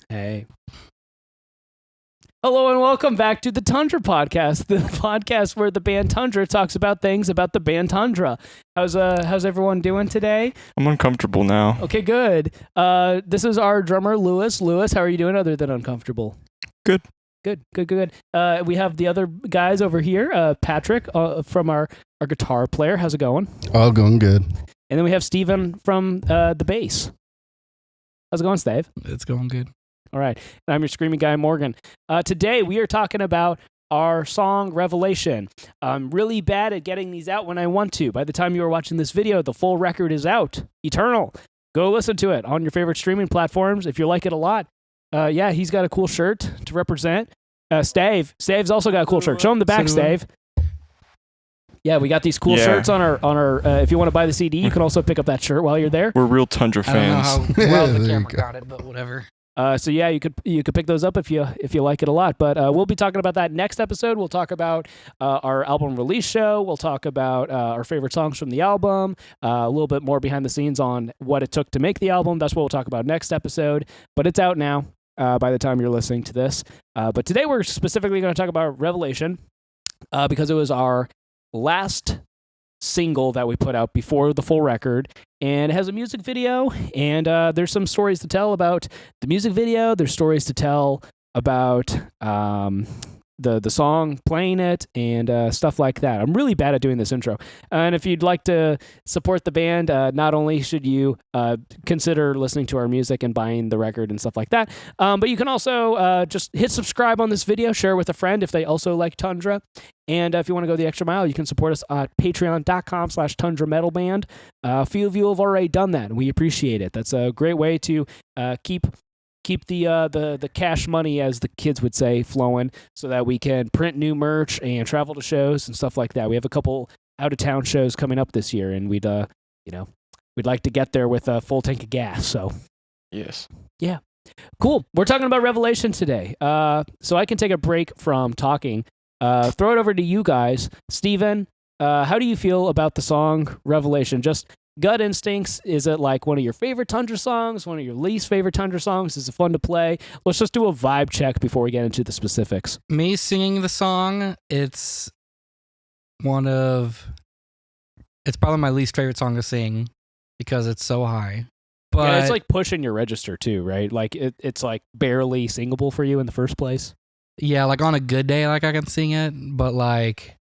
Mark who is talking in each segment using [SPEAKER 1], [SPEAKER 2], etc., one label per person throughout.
[SPEAKER 1] Hey. Hello and welcome back to the Tundra podcast, the podcast where the band Tundra talks about things about the band Tundra. How's everyone doing today?
[SPEAKER 2] I'm uncomfortable now.
[SPEAKER 1] Okay, good. This is our drummer Lewis. Lewis, how are you doing other than uncomfortable?
[SPEAKER 2] Good.
[SPEAKER 1] Good. We have the other guys over here, Patrick from our guitar player. How's it going?
[SPEAKER 3] All going good.
[SPEAKER 1] And then we have Steven from the bass. How's it going, Steve?
[SPEAKER 4] It's going good.
[SPEAKER 1] All right. And I'm your screaming guy, Morgan. Today, we are talking about our song Revelation. I'm really bad at getting these out when I want to. By the time you are watching this video, the full record is out. Eternal. Go listen to it on your favorite streaming platforms if you like it a lot. Yeah, he's got a cool shirt to represent. Stave's also got a cool shirt. Show him the back, Stave. Yeah, we got these cool shirts on our if you want to buy the CD, you can also pick up that shirt while you're there.
[SPEAKER 2] We're real Tundra fans.
[SPEAKER 4] I don't know how well the camera got it, but whatever.
[SPEAKER 1] So yeah, you could pick those up if you like it a lot. But we'll be talking about that next episode. We'll talk about our album release show. We'll talk about our favorite songs from the album. A little bit more behind the scenes on what it took to make the album. That's what we'll talk about next episode. But it's out now by the time you're listening to this. But today we're specifically going to talk about Revelation because it was our last single that we put out before the full record, and it has a music video, and there's some stories to tell about the music video. There's stories to tell about the song, playing it, and stuff like that. I'm really bad at doing this intro. And if you'd like to support the band, not only should you consider listening to our music and buying the record and stuff like that, but you can also just hit subscribe on this video, share with a friend if they also like Tundra. And if you want to go the extra mile, you can support us at patreon.com/Tundra Metal Band. A few of you have already done that, and we appreciate it. That's a great way to keep the cash money, as the kids would say, flowing, so that we can print new merch and travel to shows and stuff like that. We have a couple out of town shows coming up this year, and we'd like to get there with a full tank of gas. So
[SPEAKER 2] Yes.
[SPEAKER 1] yeah, cool. We're talking about Revelation today. So I can take a break from talking. Throw it over to you guys. Steven, how do you feel about the song Revelation? Just gut instincts. Is it like one of your favorite Tundra songs? One of your least favorite Tundra songs? Is it fun to play? Let's just do a vibe check before we get into the specifics.
[SPEAKER 4] Me singing the song, it's probably my least favorite song to sing because it's so high. But
[SPEAKER 1] yeah, it's like pushing your register too, right? Like it's like barely singable for you in the first place.
[SPEAKER 4] yeah, like on a good day, like I can sing it, but like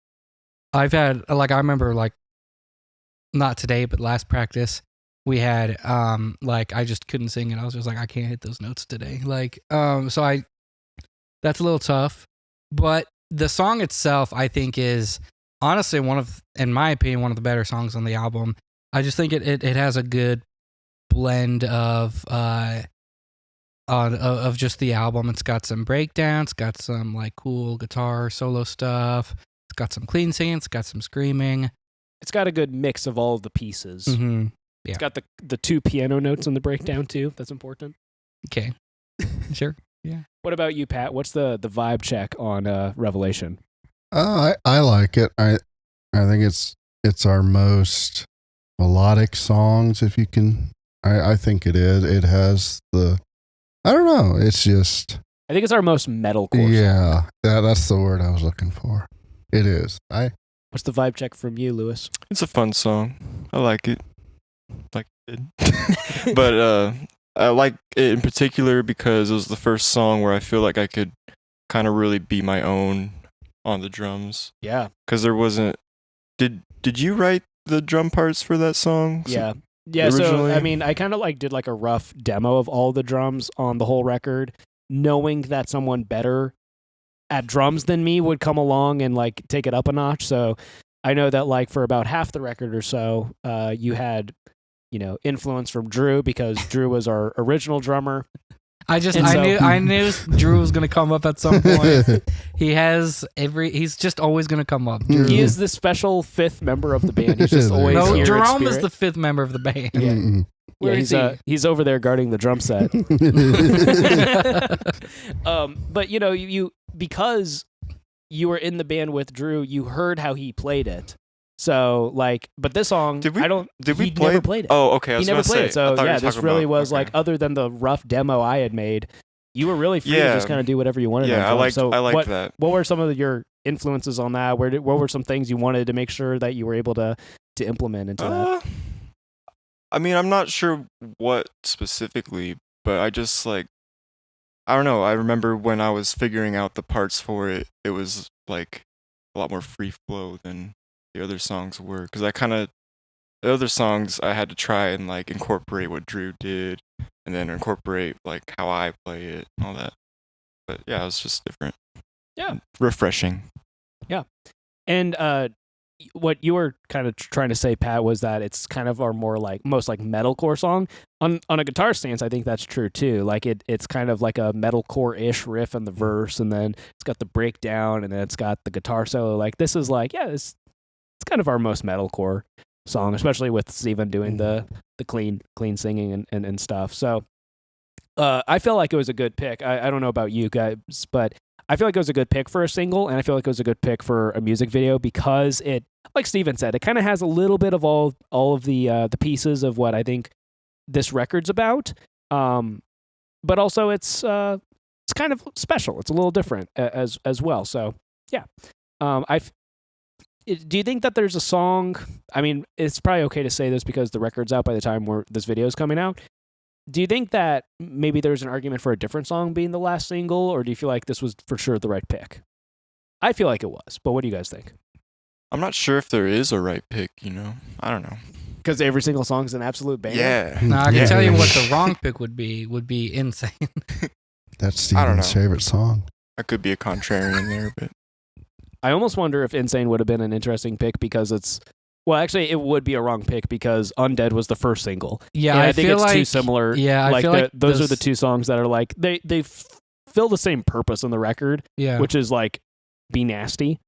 [SPEAKER 4] I remember like not today, but last practice we had like I just couldn't sing it. I was just like, I can't hit those notes today. Like so that's a little tough. But the song itself, I think, is honestly in my opinion, one of the better songs on the album. I just think it has a good blend of just the album. It's got some breakdowns, got some like cool guitar solo stuff. It's got some clean singing. It's got some screaming.
[SPEAKER 1] It's got a good mix of all of the pieces.
[SPEAKER 4] Mm-hmm. Yeah.
[SPEAKER 1] It's got the two piano notes in the breakdown too. That's important.
[SPEAKER 4] Okay. Sure. Yeah.
[SPEAKER 1] What about you, Pat? What's the vibe check on Revelation?
[SPEAKER 3] I like it. I think it's our most melodic songs. If you can, I think it is. It has I don't know. It's just.
[SPEAKER 1] I think it's our most metalcore.
[SPEAKER 3] Yeah, that's the word I was looking for. It is.
[SPEAKER 1] What's the vibe check from you, Lewis?
[SPEAKER 2] It's a fun song. I like it. Like it. But I like it in particular because it was the first song where I feel like I could kind of really be my own on the drums.
[SPEAKER 1] Yeah.
[SPEAKER 2] Because there wasn't. Did you write the drum parts for that song?
[SPEAKER 1] Yeah. Yeah,
[SPEAKER 2] originally?
[SPEAKER 1] So I mean, I kind of like did like a rough demo of all the drums on the whole record, knowing that someone better at drums than me would come along and like take it up a notch. So I know that like for about half the record or so, you had, influence from Drew because Drew was our original drummer.
[SPEAKER 4] I knew Drew was gonna come up at some point. He's just always gonna come up. Drew.
[SPEAKER 1] He is the special fifth member of the band. He's just always here.
[SPEAKER 4] Jerome is the fifth member of the band.
[SPEAKER 1] Yeah.
[SPEAKER 4] Where is he?
[SPEAKER 1] He's over there guarding the drum set. But you because you were in the band with Drew, you heard how he played it, So like, but this song,
[SPEAKER 2] Did we-
[SPEAKER 1] I don't.
[SPEAKER 2] Did we
[SPEAKER 1] he
[SPEAKER 2] play?
[SPEAKER 1] never played it.
[SPEAKER 2] Oh, okay. I
[SPEAKER 1] He
[SPEAKER 2] was
[SPEAKER 1] never
[SPEAKER 2] gonna
[SPEAKER 1] played
[SPEAKER 2] say,
[SPEAKER 1] it. So
[SPEAKER 2] I thought you
[SPEAKER 1] yeah,
[SPEAKER 2] were
[SPEAKER 1] this
[SPEAKER 2] talking
[SPEAKER 1] really
[SPEAKER 2] about-
[SPEAKER 1] was
[SPEAKER 2] okay.
[SPEAKER 1] like, other than the rough demo I had made, you were really free to
[SPEAKER 2] Yeah.
[SPEAKER 1] just kind of do whatever you wanted. on
[SPEAKER 2] Yeah, I
[SPEAKER 1] drums.
[SPEAKER 2] like
[SPEAKER 1] So
[SPEAKER 2] I like
[SPEAKER 1] what,
[SPEAKER 2] that.
[SPEAKER 1] what were some of your influences on that? What were some things you wanted to make sure that you were able to implement into that?
[SPEAKER 2] I mean, I'm not sure what specifically, but I just like, I don't know. I remember when I was figuring out the parts for it, it was like a lot more free flow than the other songs were. Because the other songs I had to try and like incorporate what Drew did, and then incorporate like how I play it and all that. But yeah, it was just different.
[SPEAKER 1] Yeah.
[SPEAKER 2] Refreshing.
[SPEAKER 1] And what you were kind of trying to say, Pat, was that it's kind of our more like most like metalcore song. On a guitar stance, I think that's true too. Like it's kind of like a metalcore-ish riff in the verse, and then it's got the breakdown, and then it's got the guitar solo. Like this is like, yeah, it's kind of our most metalcore song, especially with Steven doing the clean singing and stuff. So I feel like it was a good pick. I don't know about you guys, but I feel like it was a good pick for a single, and I feel like it was a good pick for a music video because it, like Steven said, it kind of has a little bit of all of the pieces of what I think this record's about. But also it's kind of special. It's a little different as well. So yeah, do you think that there's a song? I mean, it's probably okay to say this because the record's out by the time this video is coming out. Do you think that maybe there's an argument for a different song being the last single, or do you feel like this was for sure the right pick? I feel like it was, but what do you guys think?
[SPEAKER 2] I'm not sure if there is a right pick, I don't know.
[SPEAKER 1] Because every single song's an absolute banger.
[SPEAKER 2] Yeah.
[SPEAKER 4] No, I can
[SPEAKER 2] Yeah.
[SPEAKER 4] tell you what the wrong pick would be insane.
[SPEAKER 3] That's
[SPEAKER 2] I don't
[SPEAKER 3] Steven's
[SPEAKER 2] know.
[SPEAKER 3] favorite song.
[SPEAKER 2] I could be a contrarian there, but
[SPEAKER 1] I almost wonder if Insane would have been an interesting pick because actually, it would be a wrong pick because Undead was the first single.
[SPEAKER 4] Yeah,
[SPEAKER 1] And
[SPEAKER 4] I
[SPEAKER 1] think
[SPEAKER 4] feel
[SPEAKER 1] it's too
[SPEAKER 4] like-
[SPEAKER 1] similar.
[SPEAKER 4] Yeah, I
[SPEAKER 1] like
[SPEAKER 4] feel like
[SPEAKER 1] those are
[SPEAKER 4] those-
[SPEAKER 1] the two songs that are like they fill the same purpose on the record,
[SPEAKER 4] Yeah,
[SPEAKER 1] which is like be nasty,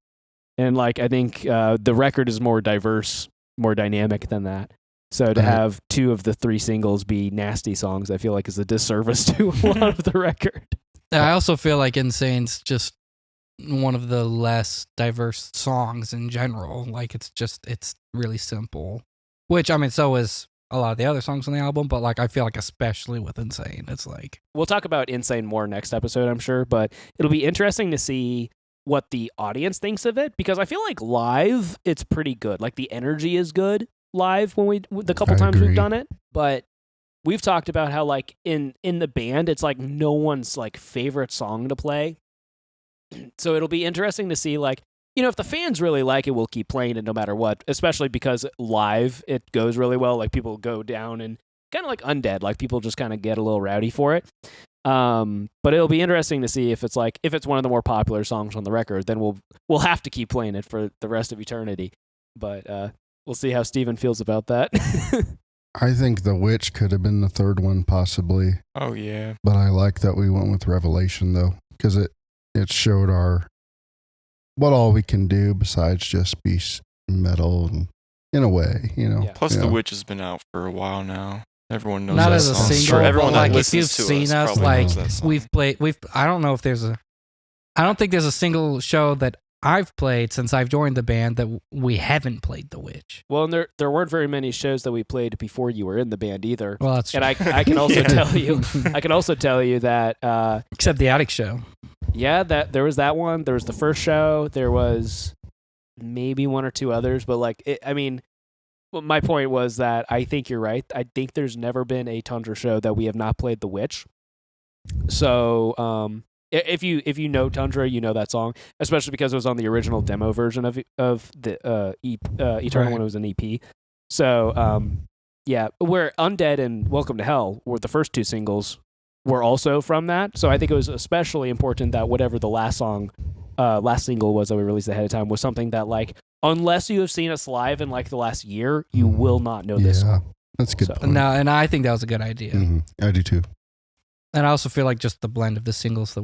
[SPEAKER 1] and like I think the record is more diverse, more dynamic than that. So to
[SPEAKER 3] Right.
[SPEAKER 1] have two of the three singles be nasty songs, I feel like is a disservice to a lot of the record.
[SPEAKER 4] I also feel like Insane's just one of the less diverse songs in general. Like it's really simple. Which I mean, so is a lot of the other songs on the album, but like I feel like especially with Insane, it's like
[SPEAKER 1] We'll talk about Insane more next episode, I'm sure, but it'll be interesting to see what the audience thinks of it because I feel like live it's pretty good. Like the energy is good live when the couple
[SPEAKER 3] I
[SPEAKER 1] times
[SPEAKER 3] agree.
[SPEAKER 1] we've done it, but we've talked about how like in the band it's like no one's like favorite song to play. So it'll be interesting to see like, if the fans really like it, we'll keep playing it no matter what, especially because live it goes really well. Like people go down and kind of like Undead, like people just kind of get a little rowdy for it. But it'll be interesting to see if it's one of the more popular songs on the record, then we'll have to keep playing it for the rest of eternity. But we'll see how Steven feels about that.
[SPEAKER 3] I think The Witch could have been the third one possibly,
[SPEAKER 2] oh yeah.
[SPEAKER 3] but I like that we went with Revelation though, because it showed what all we can do besides just be metal and, in a way,
[SPEAKER 1] Yeah.
[SPEAKER 2] Plus,
[SPEAKER 3] you
[SPEAKER 2] The
[SPEAKER 3] know.
[SPEAKER 2] Witch has been out for a while now. Everyone knows
[SPEAKER 4] not
[SPEAKER 2] that
[SPEAKER 4] as a
[SPEAKER 2] song.
[SPEAKER 4] single,
[SPEAKER 2] Everyone
[SPEAKER 4] but
[SPEAKER 2] that
[SPEAKER 4] like if
[SPEAKER 2] listens
[SPEAKER 4] you've
[SPEAKER 2] to
[SPEAKER 4] seen us,
[SPEAKER 2] probably
[SPEAKER 4] like
[SPEAKER 2] knows that song.
[SPEAKER 4] I don't think there's a single show that I've played since I've joined the band that we haven't played The Witch.
[SPEAKER 1] Well, and there weren't very many shows that we played before you were in the band either.
[SPEAKER 4] Well, that's
[SPEAKER 1] And I can also tell you that
[SPEAKER 4] except the Attic Show.
[SPEAKER 1] yeah, that there was that one. There was the first show. There was maybe one or two others, but my point was that I think you're right. I think there's never been a Tundra show that we have not played The Witch. So, if you know Tundra, you know that song, especially because it was on the original demo version of the Eternal
[SPEAKER 4] Right.
[SPEAKER 1] when it was an EP. So, yeah, where Undead and Welcome to Hell were the first two singles were also from that. So I think it was especially important that whatever the last single was that we released ahead of time was something that like, unless you have seen us live in like the last year, you will not know this
[SPEAKER 3] Yeah,
[SPEAKER 1] song.
[SPEAKER 3] that's a good
[SPEAKER 1] So-
[SPEAKER 3] point.
[SPEAKER 4] No, and I think that was a good idea.
[SPEAKER 3] Mhm. I do too.
[SPEAKER 4] And I also feel like just the blend of the singles that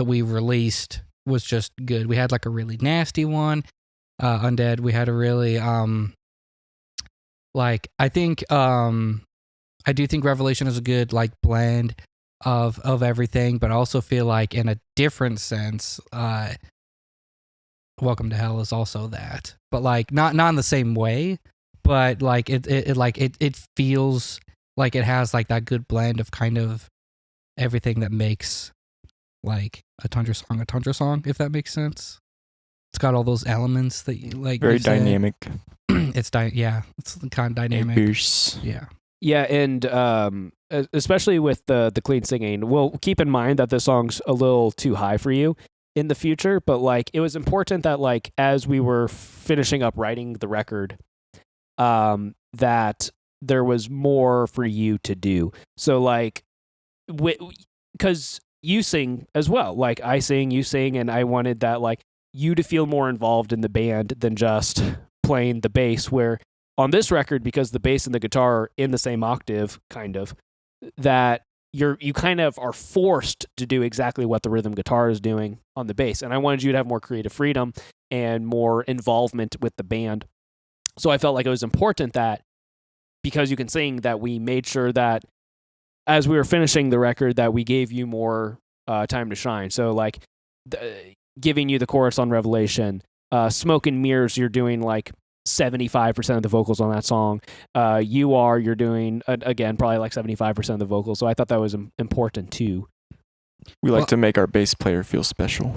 [SPEAKER 4] we released was just good. We had like a really nasty one, Undead. We had a really I do think Revelation is a good like blend of everything, but I also feel like in a different sense, Welcome to Hell is also that, but like not in the same way, but like it feels like it has like that good blend of kind of everything that makes like a Tundra song, if that makes sense. It's got all those elements that you like.
[SPEAKER 2] Very dynamic.
[SPEAKER 4] It's it's kind of dynamic. Yeah.
[SPEAKER 1] Yeah, and especially with the clean singing, well, keep in mind that this song's a little too high for you in the future, but like it was important that like as we were finishing up writing the record, that there was more for you to do. So like, because you sing as well, like I sing, you sing, and I wanted that like you to feel more involved in the band than just playing the bass, where on this record, because the bass and the guitar are in the same octave, kind of, that you kind of are forced to do exactly what the rhythm guitar is doing on the bass. And I wanted you to have more creative freedom and more involvement with the band. So I felt like it was important that because you can sing, that we made sure that as we were finishing the record, that we gave you more time to shine. So like giving you the chorus on Revelation, Smoke and Mirrors, you're doing like 75% of the vocals on that song. You're doing again probably like 75% of the vocals. So I thought that was important too.
[SPEAKER 2] We like to make our bass player feel special.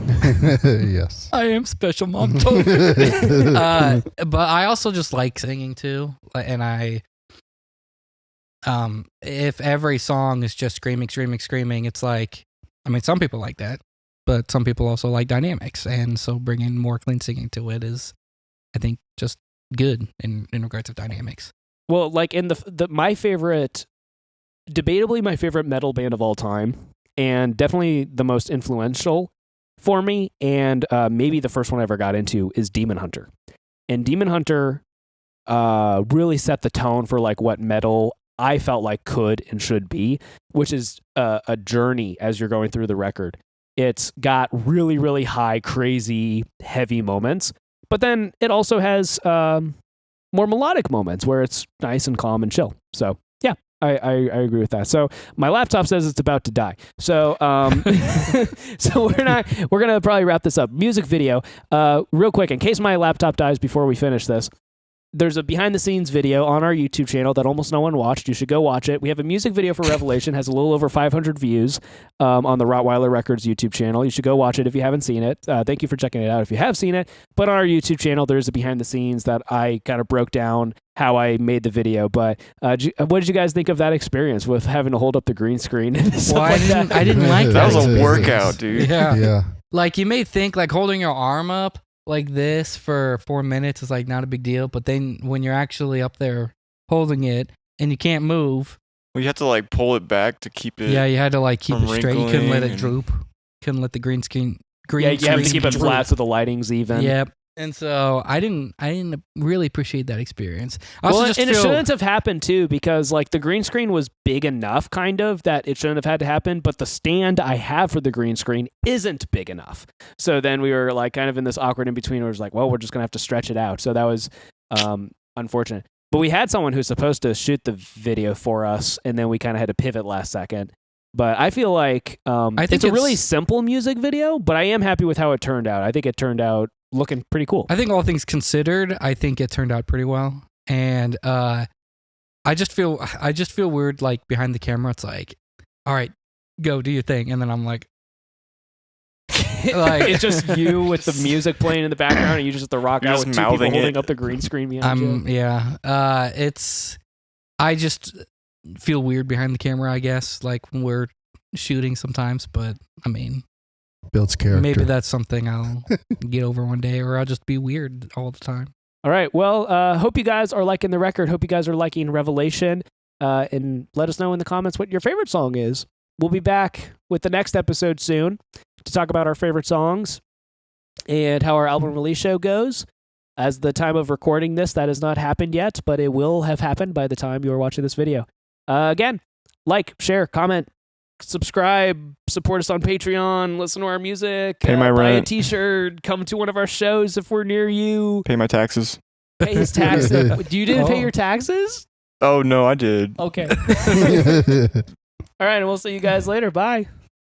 [SPEAKER 3] Yes.
[SPEAKER 4] I am special, Mom. But I also just like singing too, and I if every song is just screaming, it's like, I mean, some people like that, but some people also like dynamics, and so bringing more clean singing to it is, I think, just good in regards of dynamics.
[SPEAKER 1] Well, like in the my favorite, debatably my favorite metal band of all time, and definitely the most influential for me, and maybe the first one I ever got into is Demon Hunter. And Demon Hunter really set the tone for like what metal I felt like could and should be, which is a journey as you're going through the record. It's got really, really high, crazy, heavy moments, but then it also has more melodic moments where it's nice and calm and chill. So yeah, I agree with that. So my laptop says it's about to die. So so we're gonna probably wrap this up. Music video, real quick, in case my laptop dies before we finish this. There's a behind the scenes video on our YouTube channel that almost no one watched. You should go watch it. We have a music video for Revelation, has a little over 500 views on the Rottweiler Records YouTube channel. You should go watch it if you haven't seen it. Thank you for checking it out if you have seen it. But on our YouTube channel, there's a behind the scenes that I kind of broke down how I made the video. But what did you guys think of that experience with having to hold up the green screen and stuff like that?
[SPEAKER 4] I didn't like that.
[SPEAKER 2] That was a workout, dude.
[SPEAKER 3] Yeah.
[SPEAKER 4] Like, you may think like holding your arm up like this for 4 minutes is like not a big deal, but then when you're actually up there holding it and you can't move,
[SPEAKER 2] well, you have to like pull it back to keep it.
[SPEAKER 4] Yeah, you had to like keep it straight. You couldn't let it
[SPEAKER 2] and-
[SPEAKER 4] droop. Couldn't let the green screen.
[SPEAKER 1] Yeah, you have to
[SPEAKER 4] screen
[SPEAKER 1] keep it
[SPEAKER 4] droop.
[SPEAKER 1] flat so the lighting's even.
[SPEAKER 4] Yep. And so I didn't really appreciate that experience. I also
[SPEAKER 1] Well,
[SPEAKER 4] just
[SPEAKER 1] and it
[SPEAKER 4] feel,
[SPEAKER 1] shouldn't have happened too, because like the green screen was big enough, kind of, that it shouldn't have had to happen. But the stand I have for the green screen isn't big enough. So then we were like kind of in this awkward in between where it was like, well, we're just gonna have to stretch it out. So that was unfortunate. But we had someone who's supposed to shoot the video for us, and then we kind of had to pivot last second. But I feel like it's a really simple music video, but I am happy with how it turned out. I think it turned out looking pretty cool.
[SPEAKER 4] I think all things considered, I think it turned out pretty well. And I just feel weird like behind the camera. It's like, all right, go do your thing, and then I'm like
[SPEAKER 1] it's just you with the music playing in the background, and you just have to rock
[SPEAKER 2] You're
[SPEAKER 1] out
[SPEAKER 2] just
[SPEAKER 1] with two people
[SPEAKER 2] mouthing
[SPEAKER 1] holding
[SPEAKER 2] it.
[SPEAKER 1] up the green screen behind you.
[SPEAKER 4] Yeah. I just feel weird behind the camera, I guess, like when we're shooting sometimes. But I mean,
[SPEAKER 3] Builds character.
[SPEAKER 4] maybe that's something I'll get over one day, or I'll just be weird all the time.
[SPEAKER 1] All right. Well, hope you guys are liking the record. Hope you guys are liking Revelation. And let us know in the comments what your favorite song is. We'll be back with the next episode soon to talk about our favorite songs and how our album release show goes. As the time of recording this, that has not happened yet, but it will have happened by the time you are watching this video. Again, like, share, comment, subscribe, support us on Patreon, listen to our music,
[SPEAKER 2] Pay my
[SPEAKER 1] buy a
[SPEAKER 2] rent.
[SPEAKER 1] t-shirt, come to one of our shows if we're near you,
[SPEAKER 2] Pay my taxes.
[SPEAKER 1] pay his taxes. You didn't pay
[SPEAKER 4] Oh.
[SPEAKER 1] your taxes?
[SPEAKER 2] Oh no, I did.
[SPEAKER 1] Okay. All right, and we'll see you guys later. Bye.